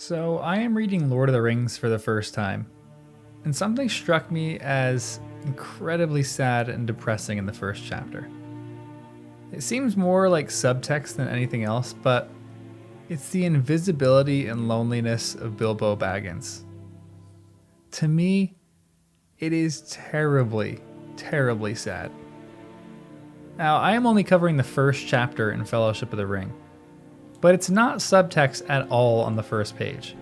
So, I am reading Lord of the Rings for the first time, and something struck me as incredibly sad and depressing in the first chapter. It seems more like subtext than anything else, but it's the invisibility and loneliness of Bilbo Baggins. To me, it is terribly, terribly sad. Now, I am only covering the first chapter in Fellowship of the Ring, but it's not subtext at all on the first page.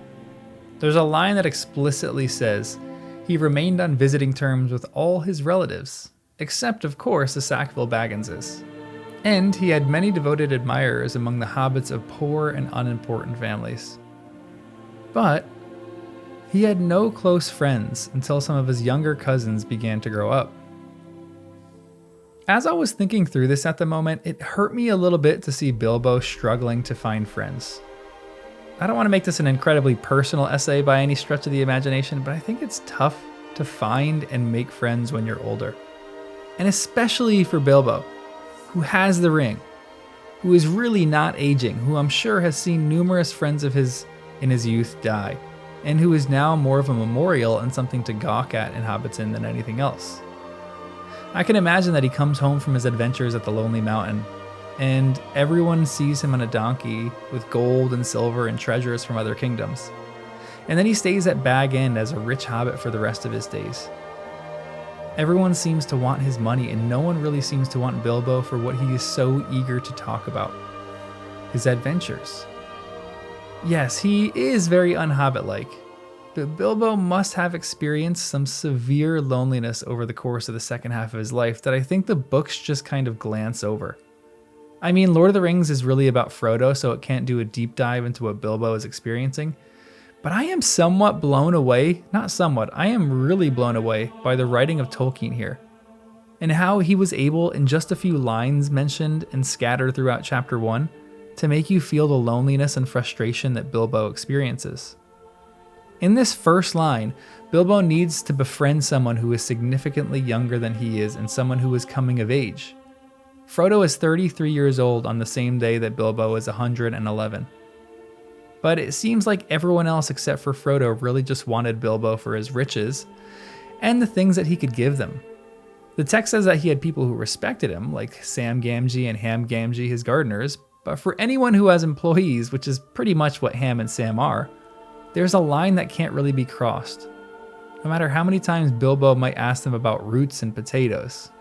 There's a line that explicitly says he remained on visiting terms with all his relatives, except of course the Sackville Bagginses. And he had many devoted admirers among the hobbits of poor and unimportant families. But he had no close friends until some of his younger cousins began to grow up. As I was thinking through this at the moment, it hurt me a little bit to see Bilbo struggling to find friends. I don't want to make this an incredibly personal essay by any stretch of the imagination, but I think it's tough to find and make friends when you're older. And especially for Bilbo, who has the ring, who is really not aging, who I'm sure has seen numerous friends of his in his youth die, and who is now more of a memorial and something to gawk at in Hobbiton than anything else. I can imagine that he comes home from his adventures at the Lonely Mountain, and everyone sees him on a donkey with gold and silver and treasures from other kingdoms. And then he stays at Bag End as a rich hobbit for the rest of his days. Everyone seems to want his money, and no one really seems to want Bilbo for what he is so eager to talk about: his adventures. Yes, he is very un-hobbit-like, but Bilbo must have experienced some severe loneliness over the course of the second half of his life that I think the books just kind of glance over. I mean, Lord of the Rings is really about Frodo, so it can't do a deep dive into what Bilbo is experiencing, but I am somewhat blown away, not somewhat, I am really blown away by the writing of Tolkien here, and how he was able, in just a few lines mentioned and scattered throughout chapter 1, to make you feel the loneliness and frustration that Bilbo experiences. In this first line, Bilbo needs to befriend someone who is significantly younger than he is and someone who is coming of age. Frodo is 33 years old on the same day that Bilbo is 111. But it seems like everyone else except for Frodo really just wanted Bilbo for his riches and the things that he could give them. The text says that he had people who respected him, like Sam Gamgee and Ham Gamgee, his gardeners, but for anyone who has employees, which is pretty much what Ham and Sam are, there's a line that can't really be crossed, no matter how many times Bilbo might ask them about roots and potatoes.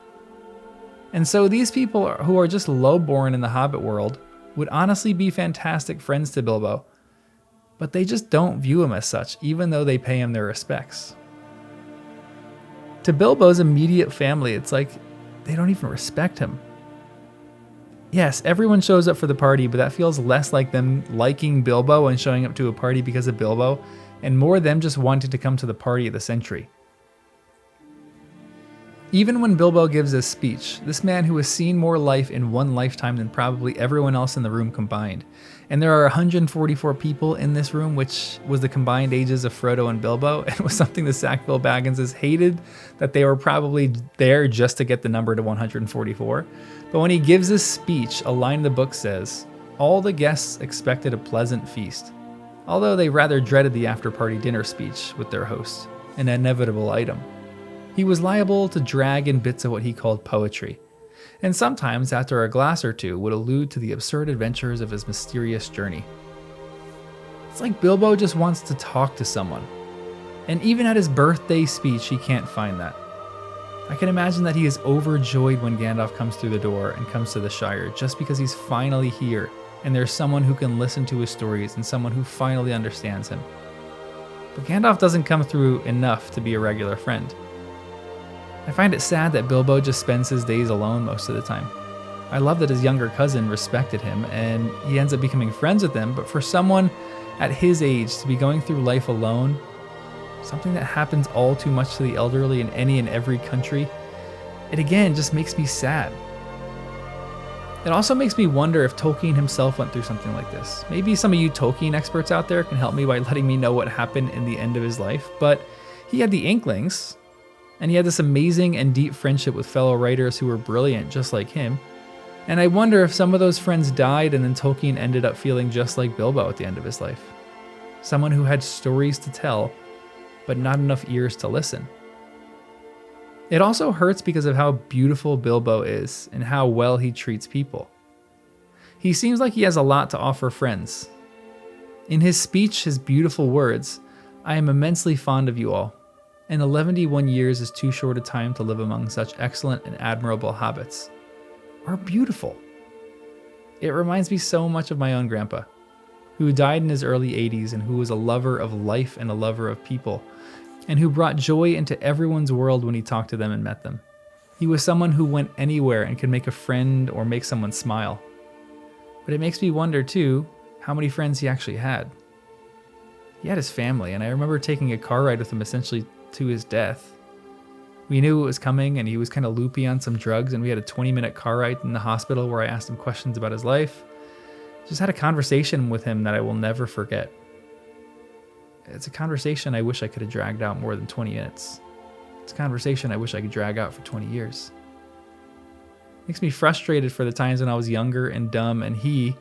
And so these people who are just lowborn in the Hobbit world would honestly be fantastic friends to Bilbo, but they just don't view him as such, even though they pay him their respects. To Bilbo's immediate family, it's like they don't even respect him. Yes, everyone shows up for the party, but that feels less like them liking Bilbo and showing up to a party because of Bilbo, and more them just wanting to come to the party of the century. Even when Bilbo gives his speech, this man who has seen more life in one lifetime than probably everyone else in the room combined, and there are 144 people in this room, which was the combined ages of Frodo and Bilbo, and was something the Sackville Bagginses hated that they were probably there just to get the number to 144. But when he gives his speech, a line in the book says, "All the guests expected a pleasant feast," although they rather dreaded the after-party dinner speech with their host, an inevitable item. He was liable to drag in bits of what he called poetry, and sometimes after a glass or two would allude to the absurd adventures of his mysterious journey. It's like Bilbo just wants to talk to someone, and even at his birthday speech he can't find that. I can imagine that he is overjoyed when Gandalf comes through the door and comes to the Shire just because he's finally here and there's someone who can listen to his stories and someone who finally understands him. But Gandalf doesn't come through enough to be a regular friend. I find it sad that Bilbo just spends his days alone most of the time. I love that his younger cousin respected him and he ends up becoming friends with him, but for someone at his age to be going through life alone, something that happens all too much to the elderly in any and every country, it again just makes me sad. It also makes me wonder if Tolkien himself went through something like this. Maybe some of you Tolkien experts out there can help me by letting me know what happened in the end of his life, but he had the inklings, and he had this amazing and deep friendship with fellow writers who were brilliant just like him, and I wonder if some of those friends died and then Tolkien ended up feeling just like Bilbo at the end of his life. someone who had stories to tell, but not enough ears to listen. It also hurts because of how beautiful Bilbo is and how well he treats people. He seems like he has a lot to offer friends. In his speech, his beautiful words, "I am immensely fond of you all, and 11 years is too short a time to live among such excellent and admirable hobbits," are beautiful. It reminds me so much of my own grandpa, who died in his early 80s and who was a lover of life and a lover of people, and who brought joy into everyone's world when he talked to them and met them. He was someone who went anywhere and could make a friend or make someone smile. But it makes me wonder, too, how many friends he actually had. He had his family, and I remember taking a car ride with him essentially to his death. We knew it was coming, and he was kind of loopy on some drugs, and we had a 20-minute car ride in the hospital where I asked him questions about his life. Just had a conversation with him that I will never forget. It's a conversation I wish I could have dragged out more than 20 minutes. It's a conversation I wish I could drag out for 20 years. Makes me frustrated for the times when I was younger and dumb and he,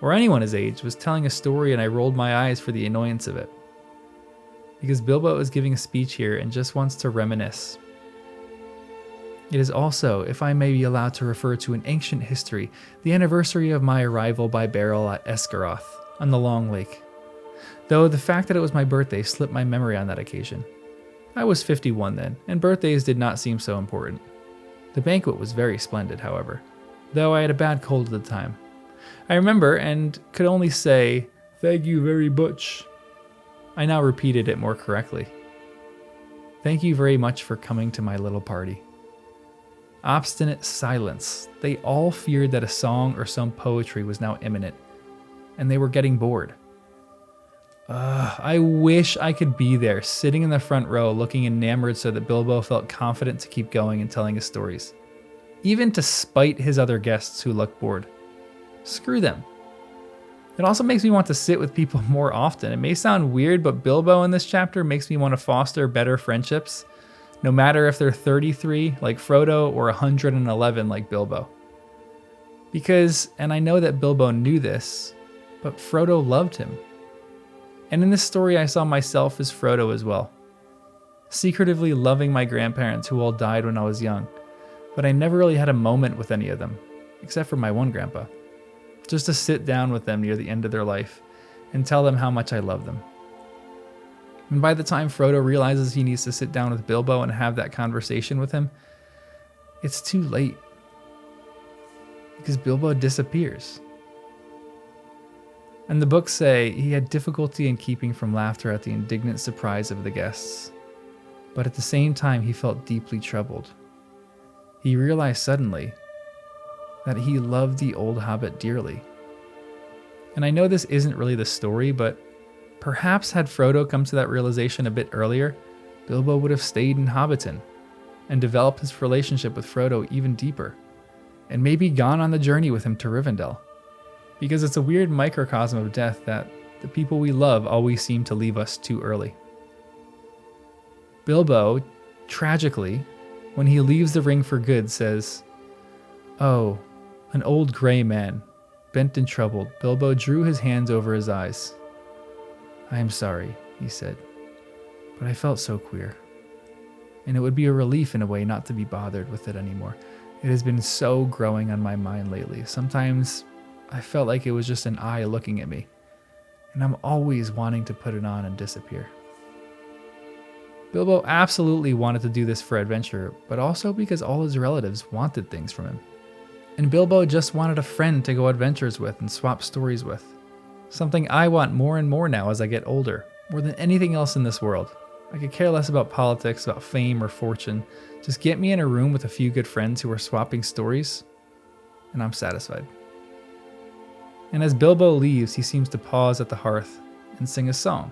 or anyone his age, was telling a story and I rolled my eyes for the annoyance of it. Because Bilbo is giving a speech here and just wants to reminisce. It is also, if I may be allowed to refer to an ancient history, the anniversary of my arrival by barrel at Esgaroth on the Long Lake. Though the fact that it was my birthday slipped my memory on that occasion. I was 51 then, and birthdays did not seem so important. The banquet was very splendid, however, though I had a bad cold at the time. I remember and could only say, "Thank you very much." I now repeated it more correctly. "Thank you very much for coming to my little party." Obstinate silence. They all feared that a song or some poetry was now imminent, and they were getting bored. I wish I could be there, sitting in the front row, looking enamored so that Bilbo felt confident to keep going and telling his stories. Even to spite his other guests who looked bored. Screw them. It also makes me want to sit with people more often. It may sound weird, but Bilbo in this chapter makes me want to foster better friendships, no matter if they're 33 like Frodo or 111 like Bilbo. Because, and I know that Bilbo knew this, but Frodo loved him. And in this story, I saw myself as Frodo as well, secretively loving my grandparents who all died when I was young, but I never really had a moment with any of them, except for my one grandpa, just to sit down with them near the end of their life and tell them how much I love them. And by the time Frodo realizes he needs to sit down with Bilbo and have that conversation with him, it's too late, because Bilbo disappears. And the books say he had difficulty in keeping from laughter at the indignant surprise of the guests. But at the same time, he felt deeply troubled. He realized suddenly that he loved the old hobbit dearly. And I know this isn't really the story, but perhaps had Frodo come to that realization a bit earlier, Bilbo would have stayed in Hobbiton and developed his relationship with Frodo even deeper, and maybe gone on the journey with him to Rivendell. Because it's a weird microcosm of death that the people we love always seem to leave us too early. Bilbo, tragically, when he leaves the ring for good, says, "Oh, an old gray man." Bent and troubled, Bilbo drew his hands over his eyes. "I am sorry," he said, "but I felt so queer. And it would be a relief in a way not to be bothered with it anymore. It has been so growing on my mind lately. Sometimes I felt like it was just an eye looking at me, and I'm always wanting to put it on and disappear." Bilbo absolutely wanted to do this for adventure, but also because all his relatives wanted things from him. And Bilbo just wanted a friend to go adventures with and swap stories with. Something I want more and more now as I get older, more than anything else in this world. I could care less about politics, about fame or fortune. Just get me in a room with a few good friends who are swapping stories, and I'm satisfied. And as Bilbo leaves, he seems to pause at the hearth and sing a song.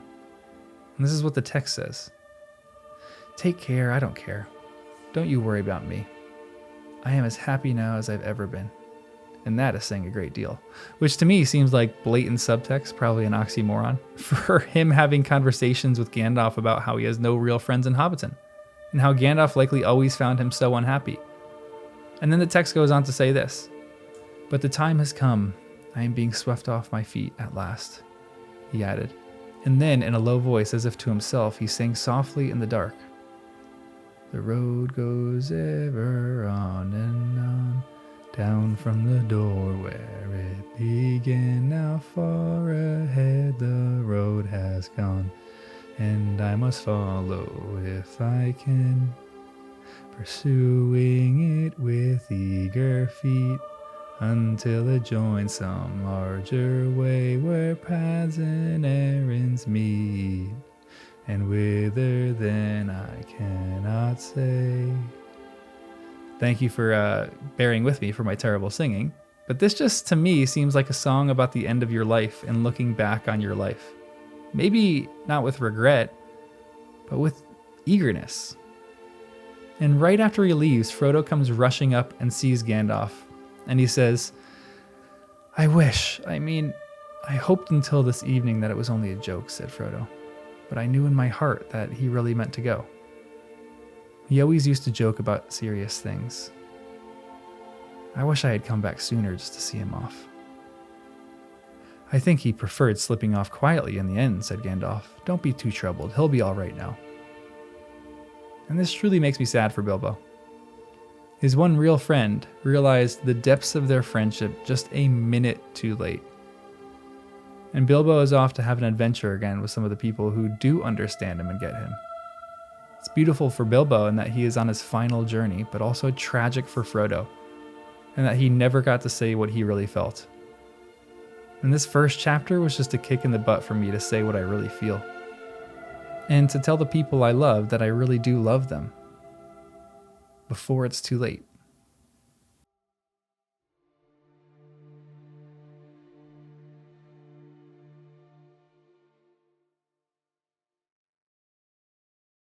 And this is what the text says. "Take care, I don't care. Don't you worry about me. I am as happy now as I've ever been." And that is saying a great deal, which to me seems like blatant subtext, probably an oxymoron, for him having conversations with Gandalf about how he has no real friends in Hobbiton, and how Gandalf likely always found him so unhappy. And then the text goes on to say this, "But the time has come. I am being swept off my feet at last," he added, And then, in a low voice, as if to himself, he sang softly in the dark. The road goes ever on and on, down from the door where it began. Now far ahead the road has gone, and I must follow if I can, pursuing it with eager feet, until it joins some larger way where paths and errands meet. And whither then I cannot say. Thank you for bearing with me for my terrible singing, but this just to me seems like a song about the end of your life and looking back on your life. Maybe not with regret, but with eagerness. And right after he leaves, Frodo comes rushing up and sees Gandalf, and he says, I hoped until this evening that it was only a joke, said Frodo. But I knew in my heart that he really meant to go. He always used to joke about serious things. I wish I had come back sooner just to see him off. I think he preferred slipping off quietly in the end, said Gandalf. Don't be too troubled. He'll be all right now. And this truly makes me sad for Bilbo. His one real friend realized the depths of their friendship just a minute too late. And Bilbo is off to have an adventure again with some of the people who do understand him and get him. It's beautiful for Bilbo in that he is on his final journey, but also tragic for Frodo, and that he never got to say what he really felt. And this first chapter was just a kick in the butt for me to say what I really feel. And to tell the people I love that I really do love them. Before it's too late.